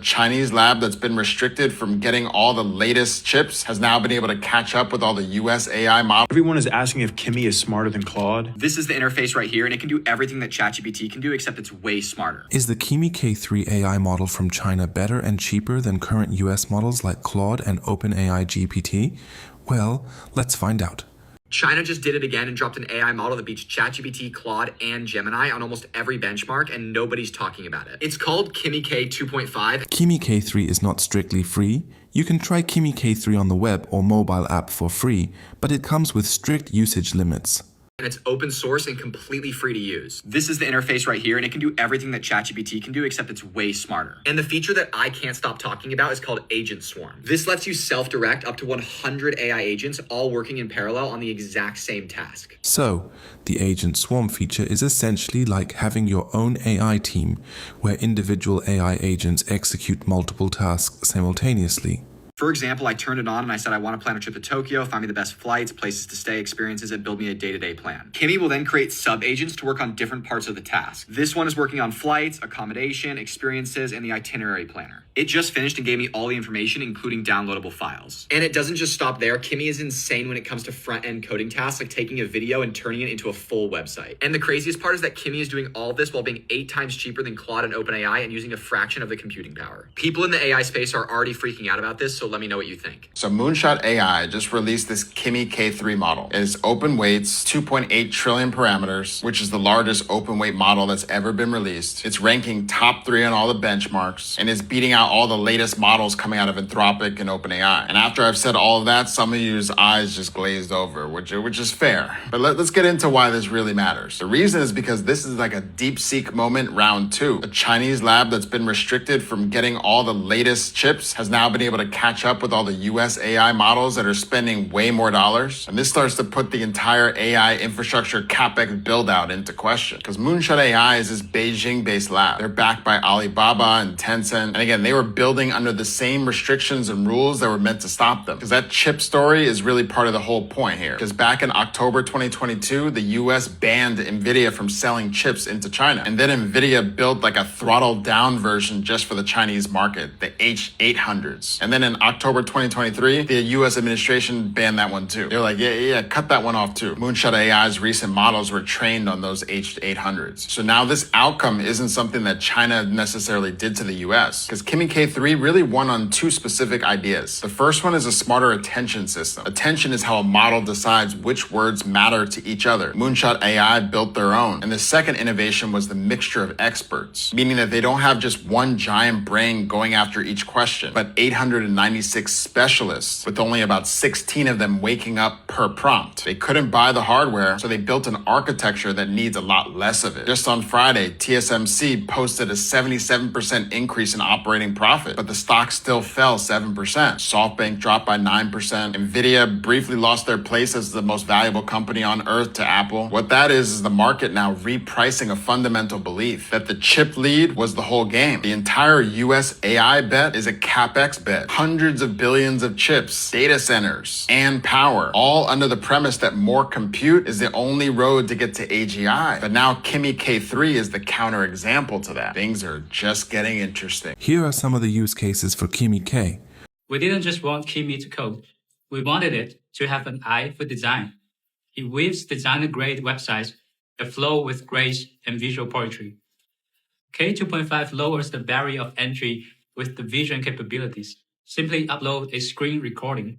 A Chinese lab that's been restricted from getting all the latest chips has now been able to catch up with all the US AI models. Everyone is asking if Kimi is smarter than Claude. This is the interface right here, and it can do everything that ChatGPT can do, except it's way smarter. Is the Kimi K3 AI model from China better and cheaper than current US models like Claude and OpenAI GPT? Well, let's find out. China just did it again and dropped an AI model that beats ChatGPT, Claude, and Gemini on almost every benchmark, and nobody's talking about it. It's called Kimi K2.5. Kimi K3 is not strictly free. You can try Kimi K3 on the web or mobile app for free, but it comes with strict usage limits. And it's open source and completely free to use. This is the interface right here, and it can do everything that ChatGPT can do, except it's way smarter. And the feature that I can't stop talking about is called Agent Swarm. This lets you self-direct up to 100 AI agents all working in parallel on the exact same task. So, the Agent Swarm feature is essentially like having your own AI team, where individual AI agents execute multiple tasks simultaneously. For example, I turned it on and I said, I want to plan a trip to Tokyo, find me the best flights, places to stay, experiences, and build me a day-to-day plan. Kimi will then create sub-agents to work on different parts of the task. This one is working on flights, accommodation, experiences, and the itinerary planner. It just finished and gave me all the information, including downloadable files. And it doesn't just stop there. Kimi is insane when it comes to front-end coding tasks, like taking a video and turning it into a full website. And the craziest part is that Kimi is doing all of this while being 8 times cheaper than Claude and OpenAI and using a fraction of the computing power. People in the AI space are already freaking out about this, so let me know what you think. So Moonshot AI just released this Kimi K3 model. It is open weights, 2.8 trillion parameters, which is the largest open weight model that's ever been released. It's ranking top 3 on all the benchmarks and is beating out all the latest models coming out of Anthropic and OpenAI. And after I've said all of that, some of you's eyes just glazed over, which is fair. But let's get into why this really matters. The reason is because this is like a DeepSeek moment round 2. A Chinese lab that's been restricted from getting all the latest chips has now been able to catch up with all the US AI models that are spending way more dollars. And this starts to put the entire AI infrastructure CapEx build out into question. Because Moonshot AI is this Beijing-based lab. They're backed by Alibaba and Tencent. And again, they were building under the same restrictions and rules that were meant to stop them. Because that chip story is really part of the whole point here. Because back in October 2022, the US banned NVIDIA from selling chips into China. And then NVIDIA built like a throttled down version just for the Chinese market, the H800s. And then in October 2023, the US administration banned that one too. They're like, yeah, cut that one off too. Moonshot AI's recent models were trained on those H800s. So now this outcome isn't something that China necessarily did to the US, because Kimi K3 really won on 2 specific ideas. The first one is a smarter attention system. Attention is how a model decides which words matter to each other. Moonshot AI built their own. And the second innovation was the mixture of experts, meaning that they don't have just one giant brain going after each question, but 896 specialists with only about 16 of them waking up per prompt. They couldn't buy the hardware, so they built an architecture that needs a lot less of it. Just on Friday, TSMC posted a 77% increase in operating profit, but the stock still fell 7%. SoftBank dropped by 9%. NVIDIA briefly lost their place as the most valuable company on earth to Apple. What that is the market now repricing a fundamental belief that the chip lead was the whole game. The entire US AI bet is a CapEx bet. Hundreds of billions of chips, data centers, and power, all under the premise that more compute is the only road to get to AGI. But now Kimi K3 is the counterexample to that. Things are just getting interesting. Here are some of the use cases for Kimi K. We didn't just want Kimi to code. We wanted it to have an eye for design. It weaves designer-grade websites that flow with grace and visual poetry. K2.5 lowers the barrier of entry with the vision capabilities. Simply upload a screen recording.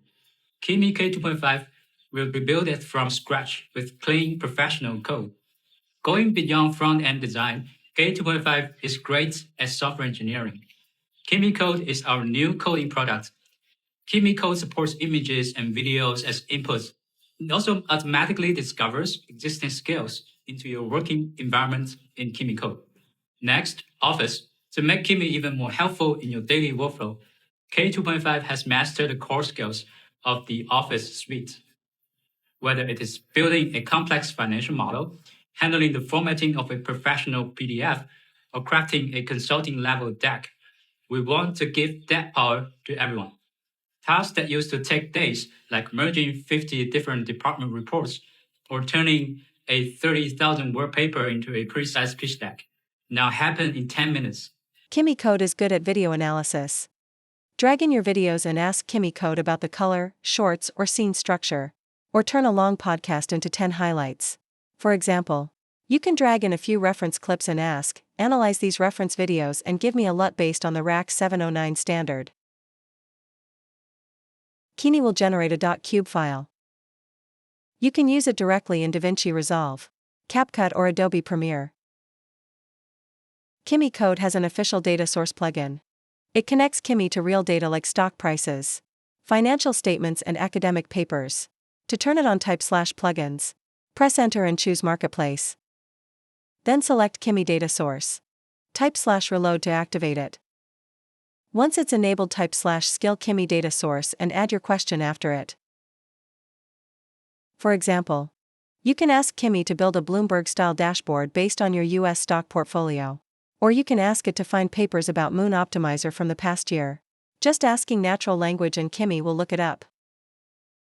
Kimi K2.5 will be built from scratch with clean, professional code. Going beyond front-end design, K2.5 is great at software engineering. Kimi Code is our new coding product. Kimi Code supports images and videos as inputs. It also automatically discovers existing skills into your working environment in Kimi Code. Next, Office. To make Kimi even more helpful in your daily workflow, K2.5 has mastered the core skills of the Office suite. Whether it is building a complex financial model, handling the formatting of a professional PDF, or crafting a consulting-level deck, we want to give that power to everyone. Tasks that used to take days, like merging 50 different department reports or turning a 30,000-word paper into a precise pitch deck, now happen in 10 minutes. Kimi Code is good at video analysis. Drag in your videos and ask Kimi Code about the color, shorts, or scene structure. Or turn a long podcast into 10 highlights. For example, you can drag in a few reference clips and ask, analyze these reference videos and give me a LUT based on the RAC 709 standard. Kimi will generate a .cube file. You can use it directly in DaVinci Resolve, CapCut or Adobe Premiere. Kimi Code has an official data source plugin. It connects Kimi to real data like stock prices, financial statements and academic papers. To turn it on, type /plugins. Press enter and choose Marketplace. Then select Kimi data source. Type /reload to activate it. Once it's enabled, type /skill Kimi data source and add your question after it. For example, you can ask Kimi to build a Bloomberg-style dashboard based on your US stock portfolio. Or you can ask it to find papers about Moon Optimizer from the past year. Just asking natural language and Kimi will look it up.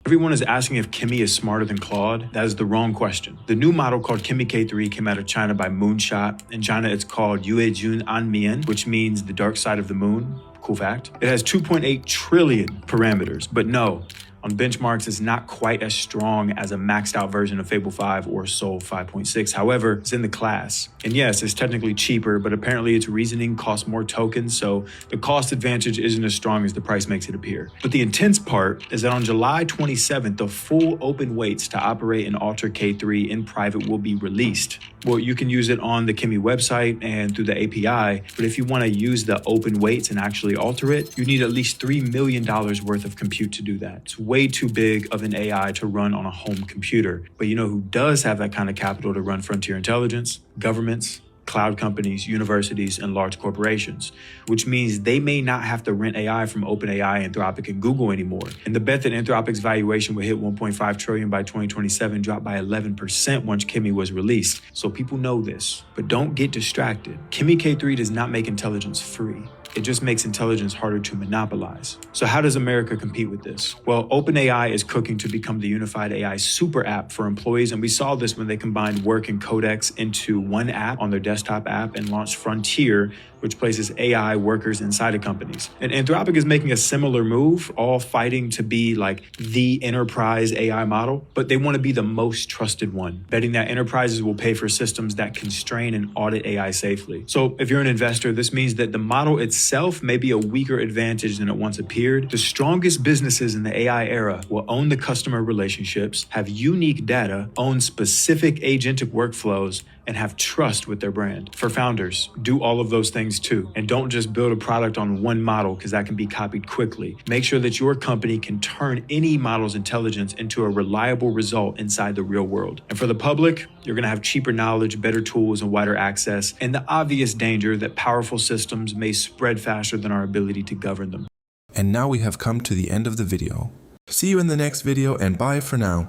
Everyone is asking if Kimi is smarter than Claude. That is the wrong question. The new model called Kimi K3 came out of China by Moonshot. In China, it's called Yuejun Anmian, which means the dark side of the moon. Cool fact. It has 2.8 trillion parameters, but no, on benchmarks, it's not quite as strong as a maxed out version of Fable 5 or Soul 5.6. However, it's in the class. And yes, it's technically cheaper, but apparently its reasoning costs more tokens, so the cost advantage isn't as strong as the price makes it appear. But the intense part is that on July 27th, the full open weights to operate and alter K3 in private will be released. Well, you can use it on the Kimi website and through the API, but if you want to use the open weights and actually alter it, you need at least $3 million worth of compute to do that. It's way too big of an AI to run on a home computer. But you know who does have that kind of capital to run frontier intelligence? Governments, cloud companies, universities, and large corporations, which means they may not have to rent AI from OpenAI, Anthropic, and Google anymore. And the bet that Anthropic's valuation would hit 1.5 trillion by 2027 dropped by 11% once Kimi was released. So people know this, but don't get distracted. Kimi K3 does not make intelligence free. It just makes intelligence harder to monopolize. So how does America compete with this? Well, OpenAI is cooking to become the unified AI super app for employees, and we saw this when they combined Work and Codex into one app on their desktop app and launched Frontier, which places AI workers inside of companies. And Anthropic is making a similar move, all fighting to be like the enterprise AI model, but they want to be the most trusted one, betting that enterprises will pay for systems that constrain and audit AI safely. So if you're an investor, this means that the model itself may be a weaker advantage than it once appeared. The strongest businesses in the AI era will own the customer relationships, have unique data, own specific agentic workflows, and have trust with their brand. For founders, do all of those things too. And don't just build a product on one model because that can be copied quickly. Make sure that your company can turn any model's intelligence into a reliable result inside the real world. And for the public, you're gonna have cheaper knowledge, better tools, and wider access, and the obvious danger that powerful systems may spread faster than our ability to govern them. And now we have come to the end of the video. See you in the next video, and bye for now.